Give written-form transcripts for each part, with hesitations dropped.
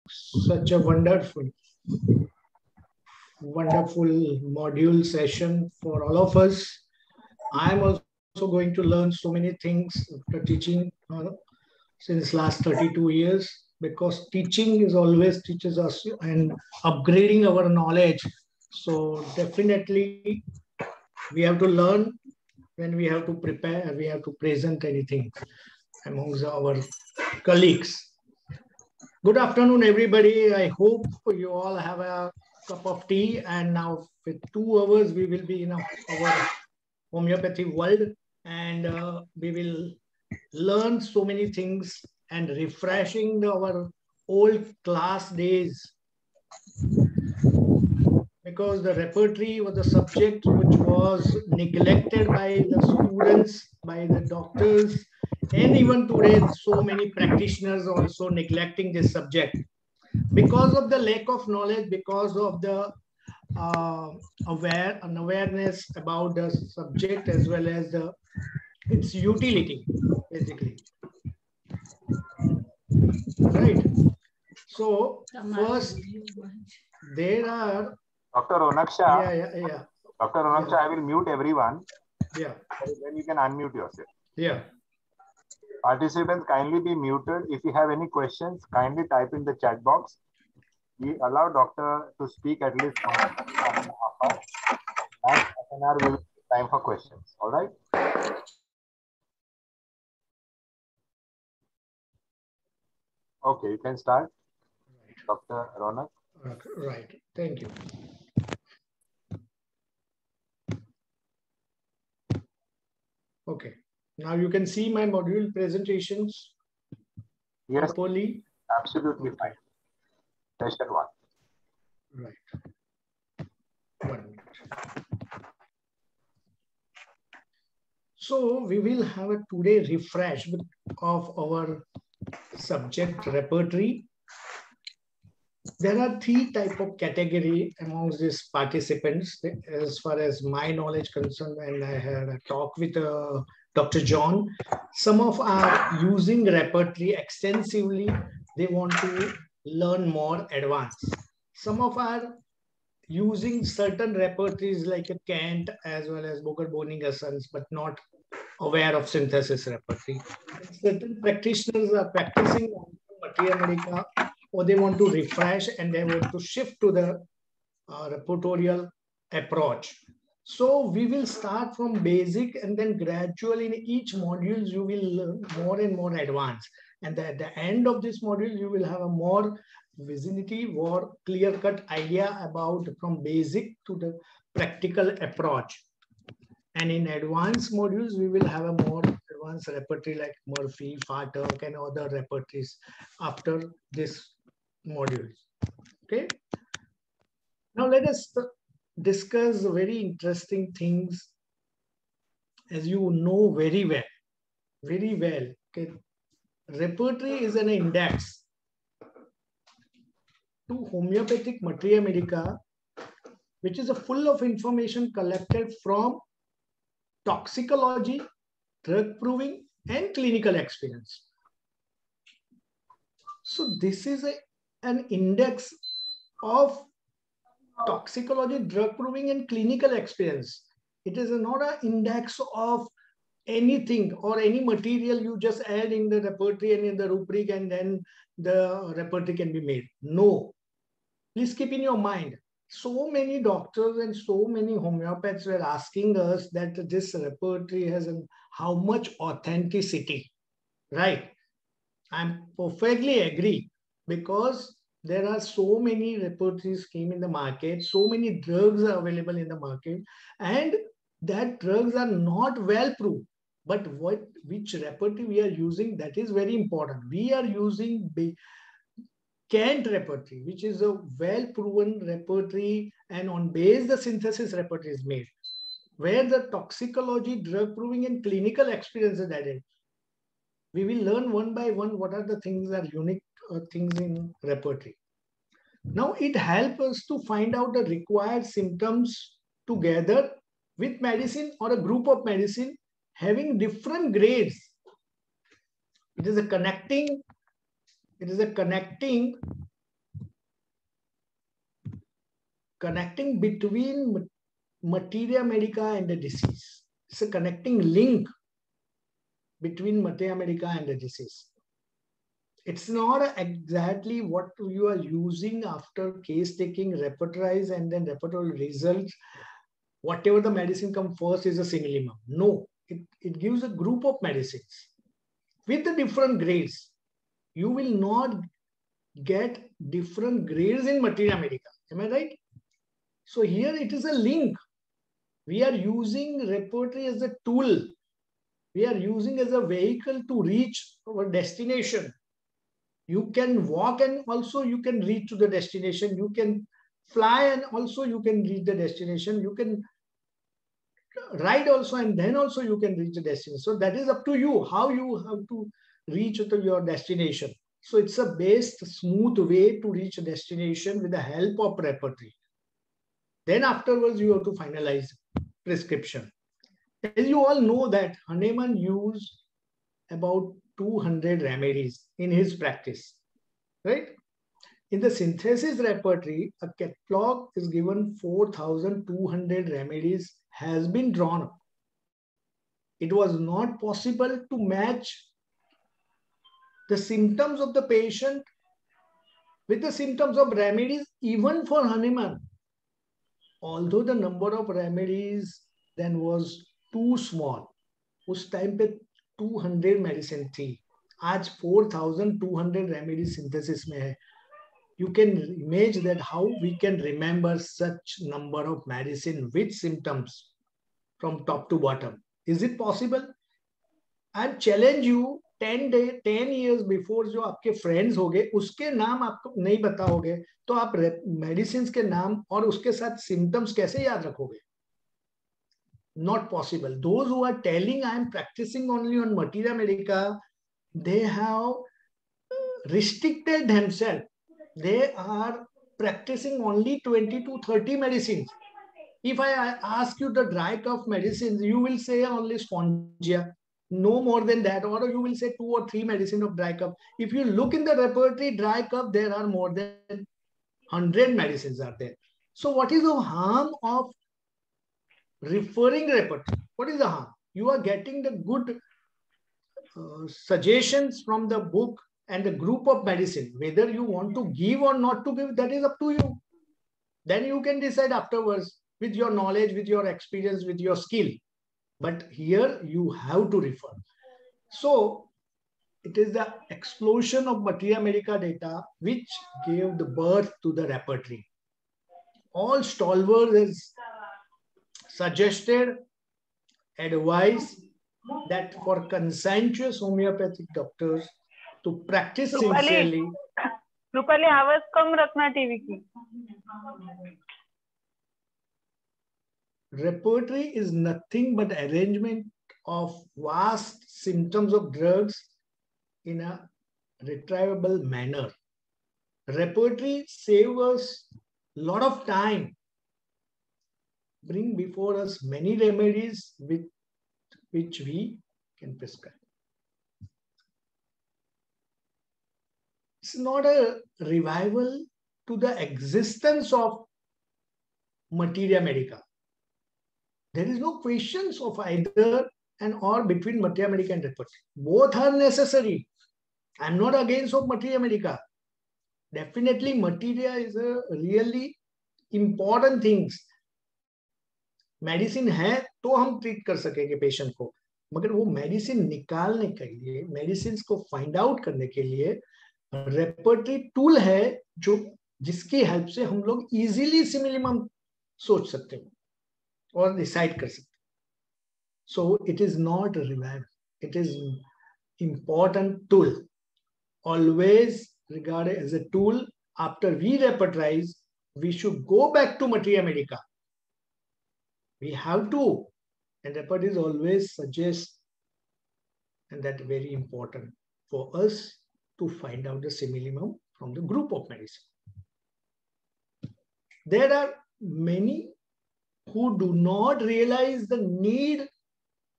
such a wonderful module session for all of us. I'm also going to learn so many things after teaching since last 32 years, because teaching is always teaches us and upgrading our knowledge. So definitely we have to learn when we have to prepare, we have to present anything amongst our colleagues. Good afternoon, everybody. I hope you all have a cup of tea, and now with 2 hours we will be in our homeopathy world, and we will learn so many things and refreshing our old class days, because the repertory or the subject which was neglected by the students, by the doctors, and even today so many practitioners also neglecting this subject because of the lack of knowledge, because of the awareness about the subject as well as its utility, basically. Right. So first, there are Dr. Ronak Shah. Yeah. Dr. Ronak Shah, I will mute everyone. Yeah. Then you can unmute yourself. Yeah. Participants, kindly be muted. If you have any questions, kindly type in the chat box. We allow doctor to speak at least 1.5 hours. Last half an hour, we will take time for questions. All right? Okay, you can start. Dr. Ronak. Right. Thank you. Okay. Now you can see my module presentations properly. Absolutely fine. Session 1. Right. 1 minute. So we will have a today refresh of our subject repertory. There are 3 type of category amongst these participants as far as my knowledge concerned, and I had a talk with Dr. John. Some of are using repertory extensively. They want to learn more advanced. Some of are using certain repertories like a Kant as well as Boger-Boehninger Sons, but not aware of synthesis repertory. Certain practitioners are practicing Materia Medica, or they want to refresh and they want to shift to the repertorial approach. So we will start from basic, and then gradually in each module you will learn more and more advanced. And at the end of this module, you will have a more vicinity, more clear-cut idea about from basic to the practical approach. And in advanced modules, we will have a more advanced repertory like Murphy, Fartak, and other repertories after this modules. Okay. Now let us discuss very interesting things, as you know very well. Okay. Repertory is an index to homeopathic Materia Medica, which is full of information collected from toxicology, drug proving, and clinical experience. So this is an index of toxicology, drug proving, and clinical experience. It is not an index of anything or any material you just add in the repertory and in the rubric, and then the repertory can be made. No. Please keep in your mind, so many doctors and so many homeopaths were asking us that this repertory has how much authenticity, right? I'm perfectly agree, because there are so many repertories came in the market, so many drugs are available in the market, and that drugs are not well proved. But which repertory we are using, that is very important. We are using Kant repertory, which is a well-proven repertory, and on base the synthesis repertory is made, where the toxicology, drug proving, and clinical experience is added. We will learn one by one what are the things that are unique things in repertory. Now it helps us to find out the required symptoms together with medicine or a group of medicine having different grades. It is a connecting connecting between materia medica and the disease. It's a connecting link between materia medica and the disease. It's not exactly what you are using after case taking, repertories, and then repertory results. Whatever the medicine comes first is a single. No, it gives a group of medicines with the different grades. You will not get different grades in materia medica. Am I right? So here it is a link. We are using repertory as a tool. We are using as a vehicle to reach our destination. You can walk and also you can reach to the destination. You can fly and also you can reach the destination. You can ride also and then also you can reach the destination. So that is up to you, how you have to reach to your destination. So it's a best smooth way to reach a destination with the help of repertory. Then afterwards you have to finalize prescription. As you all know that Hahnemann used about 200 remedies in his practice, right? In the synthesis repertory, a catalog is given 4,200 remedies has been drawn up. It was not possible to match the symptoms of the patient with the symptoms of remedies even for Hahnemann. Although the number of remedies then was too small, उस time पे 200 medicine थी, आज 4,200 remedy synthesis में है. You can imagine that how we can remember such number of medicine with symptoms from top to bottom. Is it possible? I challenge you 10 years before जो आपके friends होंगे उसके नाम आपको नहीं बताओगे तो आप medicines के नाम और उसके साथ symptoms कैसे याद रखोगे? Not possible. Those who are telling I am practicing only on materia medica, they have restricted themselves. They are practicing only 20 to 30 medicines. If I ask you the dry cough medicines, you will say only spongia, no more than that, or you will say 2 or 3 medicine of dry cough. If you look in the repertory dry cough, there are more than 100 medicines are there. So what is the harm of referring repertory? What is the harm? You are getting the good suggestions from the book and the group of medicine. Whether you want to give or not to give, that is up to you. Then you can decide afterwards with your knowledge, with your experience, with your skill. But here you have to refer. So it is the explosion of materia medica data which gave the birth to the repertory. All stalwarts suggested, advised that for conscientious homeopathic doctors to practice sincerely. Rupali आवाज कम रखना TV की. Repertory is nothing but arrangement of vast symptoms of drugs in a retrievable manner. Repertory saves us a lot of time, bring before us many remedies with which we can prescribe. It's not a revival to the existence of materia medica. There is no questions of either and or between materia medica and repertory. Both are necessary. I'm not against of materia medica. Definitely materia is a really important things. Medicine है तो हम treat कर सकेंगे patient को, मगर वो medicine निकालने के लिए, मेडिसिन को फाइंड आउट करने के लिए रेपर्टरी टूल है जो जिसकी हेल्प से हम लोग इजीली सिमिलिमम सोच सकते हैं और डिसाइड कर सकते हैं. So it is not revive, it is important tool, always regarded as a tool. After we repertorize, we should go back to materia medica. We have to, and repertory is always suggest, and that very important for us to find out the similimum from the group of medicine. There are many who do not realize the need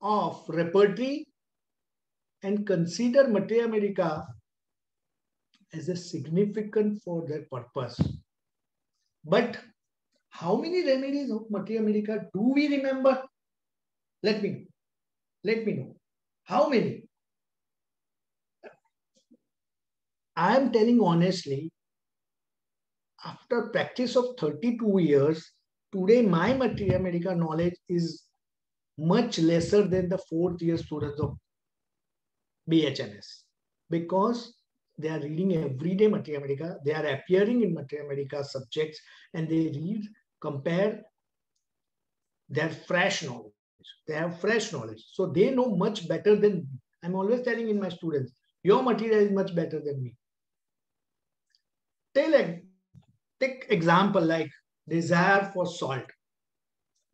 of repertory and consider materia medica as a significant for their purpose. But How many remedies of Matriya Medica do we remember? Let me know. How many? I am telling honestly, after practice of 32 years, today my Matriya Medica knowledge is much lesser than the 4th year students of BHMS, because they are reading everyday Matriya Medica, they are appearing in Matriya Medica subjects, and they read, compare their fresh knowledge. They have fresh knowledge. So they know much better than me. I'm always telling in my students, your material is much better than me. Take example like desire for salt.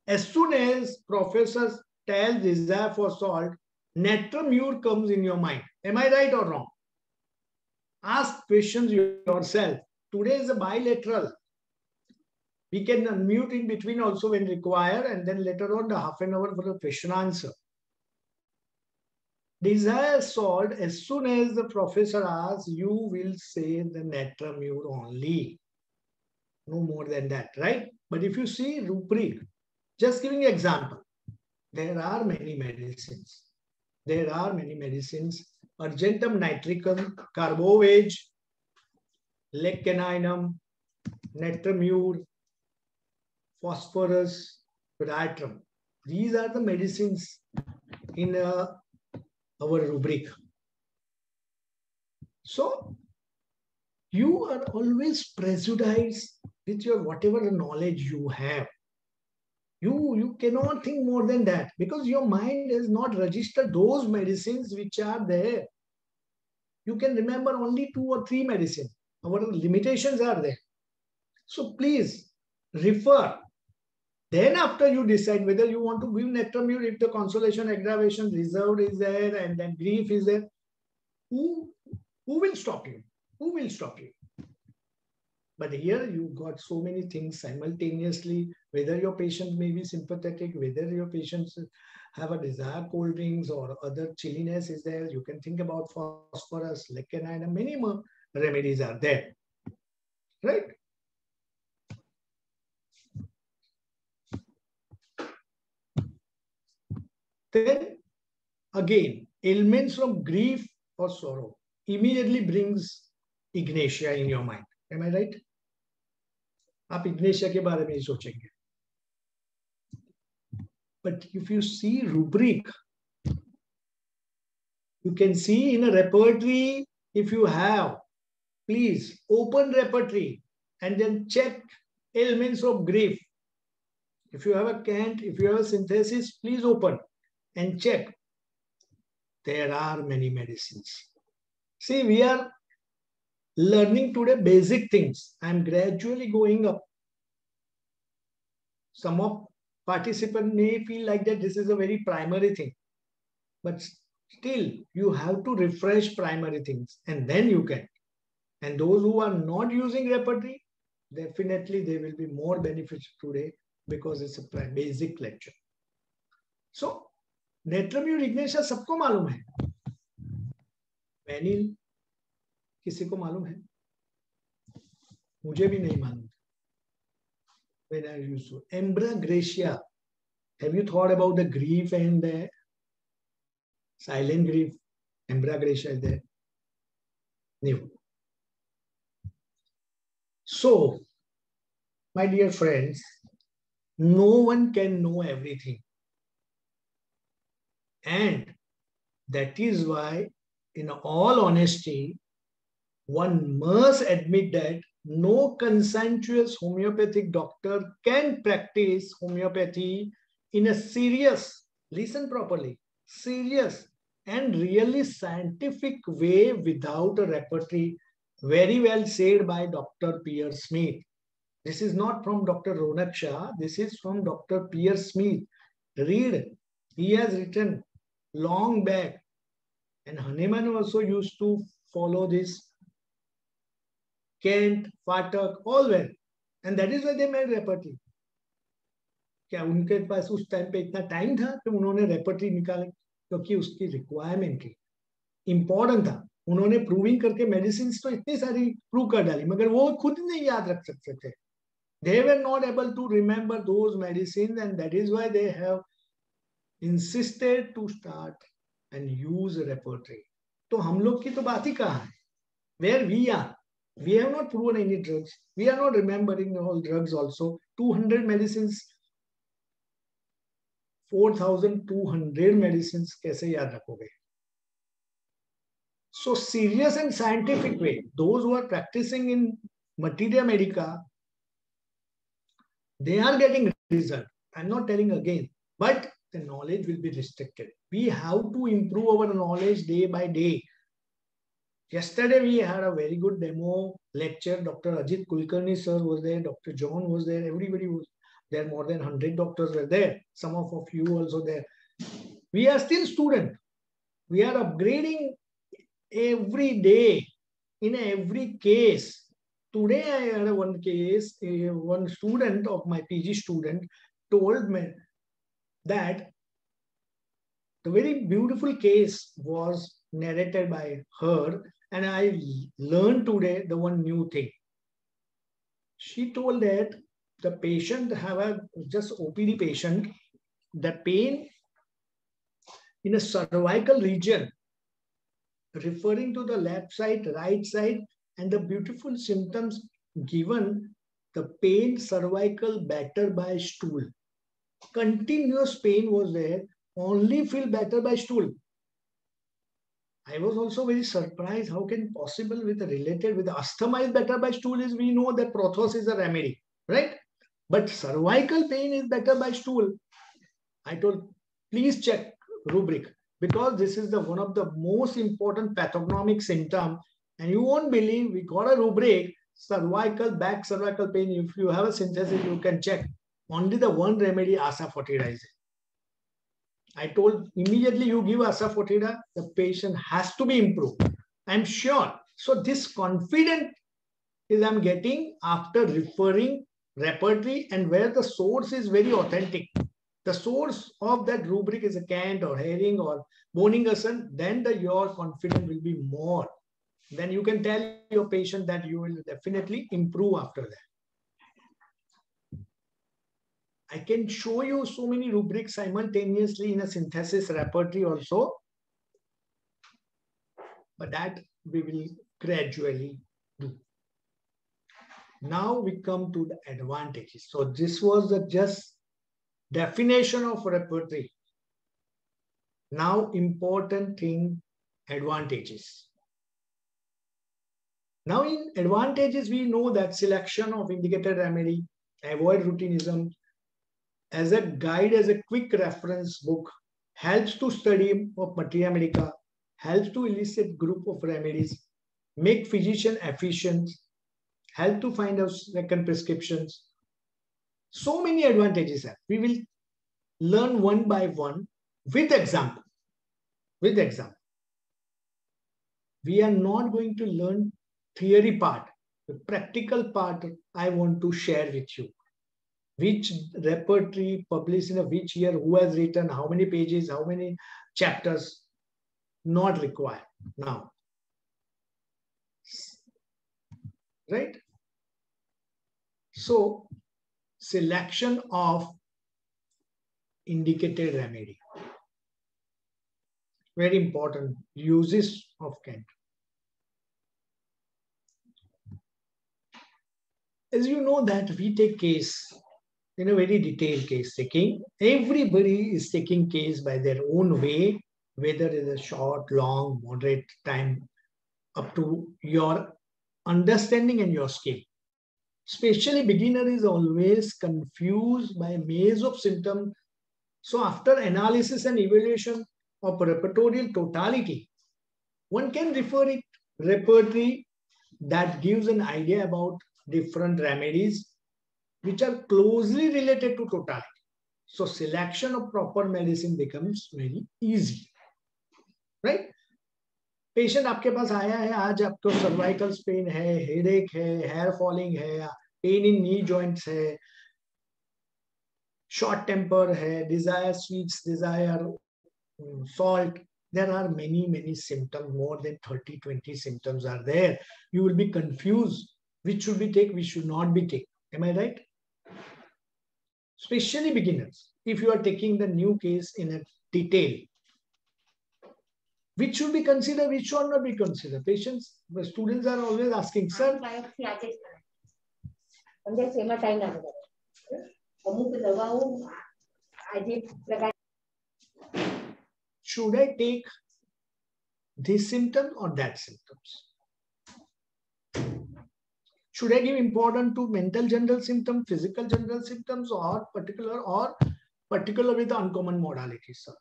As soon as professors tell desire for salt, natramur comes in your mind. Am I right or wrong? Ask questions yourself. Today is a bilateral. We can unmute in between also when required, and then later on the half an hour for the question answer. Desire salt, as soon as the professor asks, you will say the natramur only. No more than that, right? But if you see rubric, just giving an example, there are many medicines. There are many medicines. Argentum nitricum, carbovage, lecaninum, natramur, phosphorus, pyretrum. These are the medicines in our rubric. So you are always prejudiced with your whatever knowledge you have. You cannot think more than that, because your mind has not registered those medicines which are there. You can remember only 2 or 3 medicines. Our limitations are there. So please refer. Then after you decide whether you want to give natramur, if the consolation, aggravation, reserved is there, and then grief is there, who will stop you? Who will stop you? But here you got so many things simultaneously, whether your patient may be sympathetic, whether your patients have a desire cold drinks or other chilliness is there. You can think about phosphorus, lecaninum, many more remedies are there, right? Then again, ailments from grief or sorrow immediately brings ignatia in your mind. Am I right? आप ignatia के बारे में ही सोचेंगे. But if you see rubric, you can see in a repertory, if you have, please open repertory and then check ailments of grief. If you have a cant, if you have a synthesis, please open and check. There are many medicines. See, we are learning today basic things. I'm gradually going up. Some of participants may feel like that this is a very primary thing, but still you have to refresh primary things and then you can. And those who are not using repertory, definitely they will be more beneficial today because it's a basic lecture. So, natramur ignatia सबको मालूम है. Vanil किसी को मालूम है? मुझे भी नहीं मालूम. When I used to Ambra gracia, have you thought about the grief and the silent grief? Ambra gracia is there. No. So, my dear friends, no one can know everything. And that is why, in all honesty, one must admit that no conscientious homeopathic doctor can practice homeopathy in a serious, listen properly, serious and really scientific way without a repertory. Very well said by Dr. Pierre Smith. This is not from Dr. Ronak Shah. This is from Dr. Pierre Smith. Read. He has written long back. And Hahnemann also used to follow this. Kent, Fatak, all were. And that is why they made repertory. क्या उनके पास उस time पे इतना time था कि उन्होंने repertory निकाले, क्योंकि उसकी रिक्वायरमेंट थी, इंपॉर्टेंट था. उन्होंने प्रूविंग करके मेडिसिन तो इतनी सारी प्रूव कर डाली, मगर वो खुद नहीं याद रख सकते थे. They were not able to remember those medicines, and that is why they have insisted to start and use a repertory. तो हम लोग की तो बात ही कहाँ है? Where we have not proven any drugs. We are not remembering all drugs also. 200 medicines, 4,200 medicines कैसे याद रखोगे? So serious and scientific way, those who are practicing in materia medica, they are getting result. I'm not telling again, but the knowledge will be restricted. We have to improve our knowledge day by day. Yesterday we had a very good demo lecture. Dr. Ajit Kulkarni sir was there, Dr. John was there, everybody was there, more than 100 doctors were there, some of you also there. We are still students. We are upgrading every day in every case. Today I had one case, one student of my PG student told me that the very beautiful case was narrated by her, and I learned today the one new thing. She told that the patient have a just OPD patient, the pain in a cervical region, referring to the left side, right side, and the beautiful symptoms given, the pain cervical better by stool. Continuous pain was there, only feel better by stool. I was also very surprised. How can possible with a related with asthma is better by stool is we know that prothos is a remedy, right? But cervical pain is better by stool. I told, please check rubric, because this is the one of the most important pathognomic symptom. And you won't believe, we got a rubric, cervical, back cervical pain. If you have a synthesis, you can check. Only the one remedy, asafoetida is it. I told immediately you give asafoetida, the patient has to be improved. I'm sure. So this confidence is I'm getting after referring repertory and where the source is very authentic. The source of that rubric is a Kant or Herring or Boningerson, then your confidence will be more. Then you can tell your patient that you will definitely improve after that. I can show you so many rubrics simultaneously in a synthesis repertory also, but that we will gradually do. Now we come to the advantages. So this was the just definition of repertory. Now important thing, advantages. Now in advantages, we know that selection of indicated remedy, avoid routinism, as a guide, as a quick reference book, helps to study of materia medica, helps to elicit group of remedies, make physician efficient, help to find out second prescriptions. So many advantages have. We will learn one by one with example. With example. We are not going to learn theory part. The practical part I want to share with you. Which repertory published in which year, who has written, how many pages, how many chapters, not required now. Right? So, selection of indicated remedy. Very important. Uses of Kant. As you know that we take case in a very detailed case taking. Everybody is taking case by their own way, whether it is a short, long, moderate time, up to your understanding and your skill. Especially beginner is always confused by a maze of symptoms. So after analysis and evaluation of repertorial totality, one can refer it repertory that gives an idea about different remedies which are closely related to totality. So selection of proper medicine becomes very easy, right? Patient आपके पास आया है, आज आपको cervical pain है, headache है, hair falling है, pain in knee joints है, short temper है, desire sweets, desire salt. There are many symptoms, more than 30, 20 symptoms are there. You will be confused. Which should we take, which should not be taken. Am I right? especially beginners. If you are taking the new case in a detail, which should be considered, which should not be considered. Patients, the students are always asking, sir, should I take this symptom or that symptoms? Should I give importance to mental general symptoms, physical general symptoms, or particular with the uncommon modalities, sir?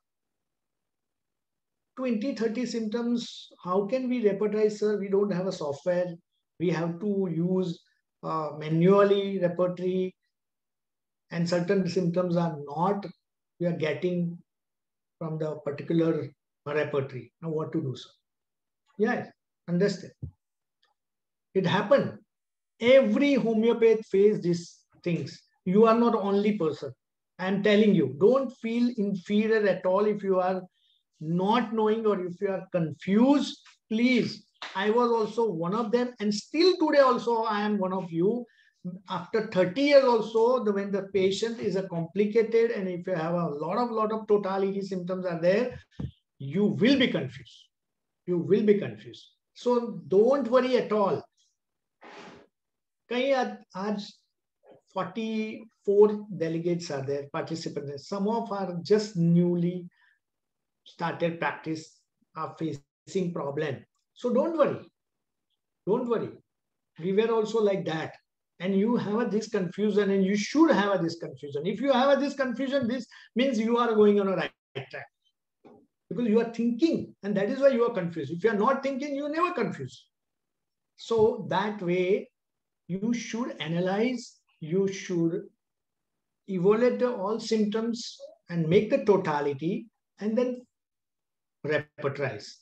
20, 30 symptoms, how can we repertorize, sir? We don't have a software. We have to use manually repertory, and certain symptoms are not, we are getting from the particular repertory. Now what to do, sir? Yes, understand. It happened. Every homeopath face these things. You are not only person. I am telling you, don't feel inferior at all if you are not knowing or if you are confused. Please, I was also one of them, and still today also I am one of you. After 30 years also, when the patient is a complicated, and if you have a lot of totality symptoms are there, you will be confused. You will be confused. So don't worry at all. आज 44 delegates are there, participants. Some of are just newly started practice, are facing problem. So don't worry. Don't worry. We were also like that. And you have this confusion, and you should have this confusion. If you have this confusion, this means you are going on a right track. Because you are thinking, and that is why you are confused. If you are not thinking, you are never confused. So that way, you should analyze, you should evaluate all symptoms and make the totality, and then repertorize.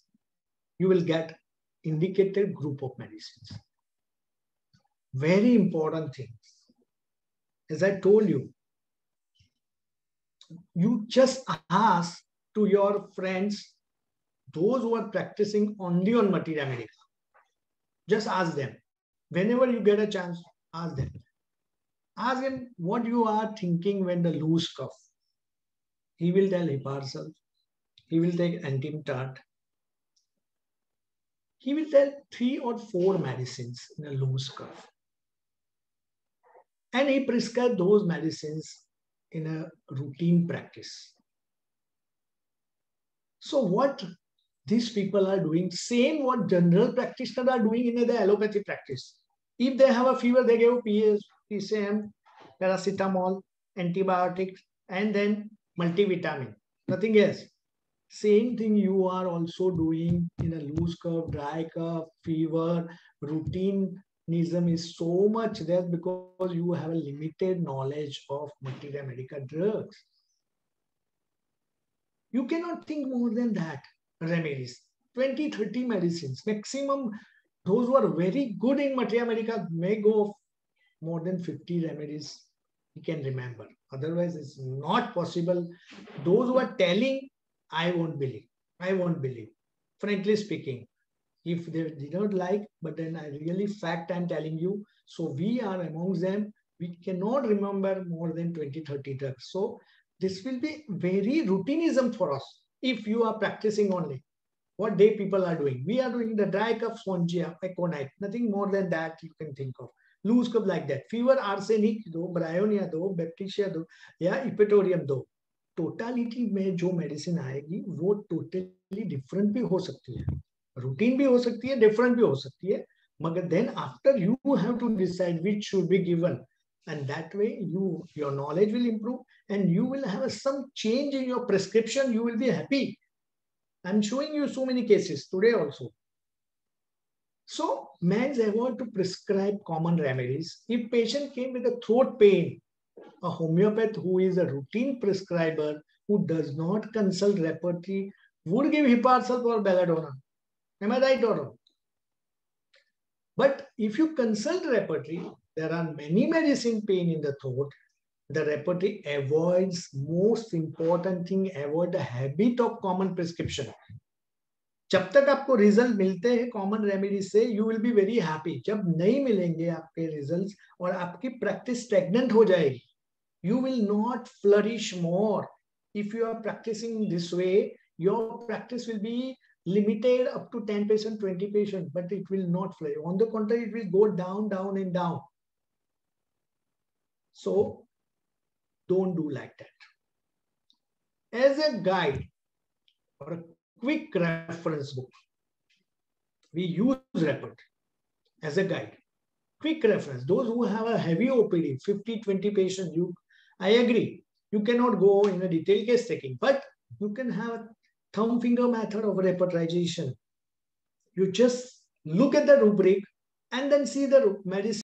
You will get indicated group of medicines. Very important thing. As I told you, you just ask to your friends, those who are practicing only on Materia Medica. Just ask them. Whenever you get a chance, ask them. Ask him what you are thinking when the loose cough. He will tell Hiparsal. He will take Antimtat. He will tell 3 or 4 medicines in a loose cough. And he prescribes those medicines in a routine practice. So what these people are doing, same what general practitioners are doing in the allopathy practice. If they have a fever, they give PCM, paracetamol, antibiotics, and then multivitamin. Nothing else. Same thing you are also doing in a loose cough, dry cough, fever. Routineism is so much there because you have a limited knowledge of Materia Medica drugs. You cannot think more than that. Remedies, 20, 30 medicines. Maximum, those who are very good in Materia Medica may go more than 50 remedies. You can remember. Otherwise, it's not possible. Those who are telling, I won't believe. I won't believe. Frankly speaking, if they did not like, but then I really fact I'm telling you. So we are amongst them. We cannot remember more than 20, 30 drugs. So this will be very routineism for us. If you are practicing only what day people are doing, we are doing the dry cough, Spongia, Econite, nothing more than that you can think of. Loose cough like that. Fever, arsenic do, bryonia do, bacteria do, या इपेटोरियम दो. Totality में जो medicine आएगी वो totally different भी हो सकती है, रूटीन भी हो सकती है, डिफरेंट भी हो सकती है, मगर then after you have to decide which should be given, and that way your knowledge will improve and you will have some change in your prescription. You will be happy. I'm showing you so many cases today also. So mans avoid to prescribe common remedies. If patient came with a throat pain, a homeopath who is a routine prescriber, who does not consult repertory, would give Hiparsal or Belladonna. Am I right or wrong? But if you consult repertory, there are many medicine pain in the throat. The repertory avoids most important thing, avoid the habit of common prescription. जब तक आपको result मिलते हैं common remedy से, you will be very happy. जब नहीं मिलेंगे आपके रिजल्ट्स और आपकी प्रैक्टिस स्टैग्नेंट हो जाएगी, You will not flourish more. If you are practicing this way, your practice will be limited up to 10 patients, 20 patients, but it will not flourish. On the contrary, it will go down, down, and down. So don't do like that. As a guide or a quick reference book, we use Report as a guide. Quick reference. Those who have a heavy OPD, 50, 20 patients, I agree. You cannot go in a detailed case taking, but you can have a thumb finger method of repertorization. You just look at the rubric and then see the medicine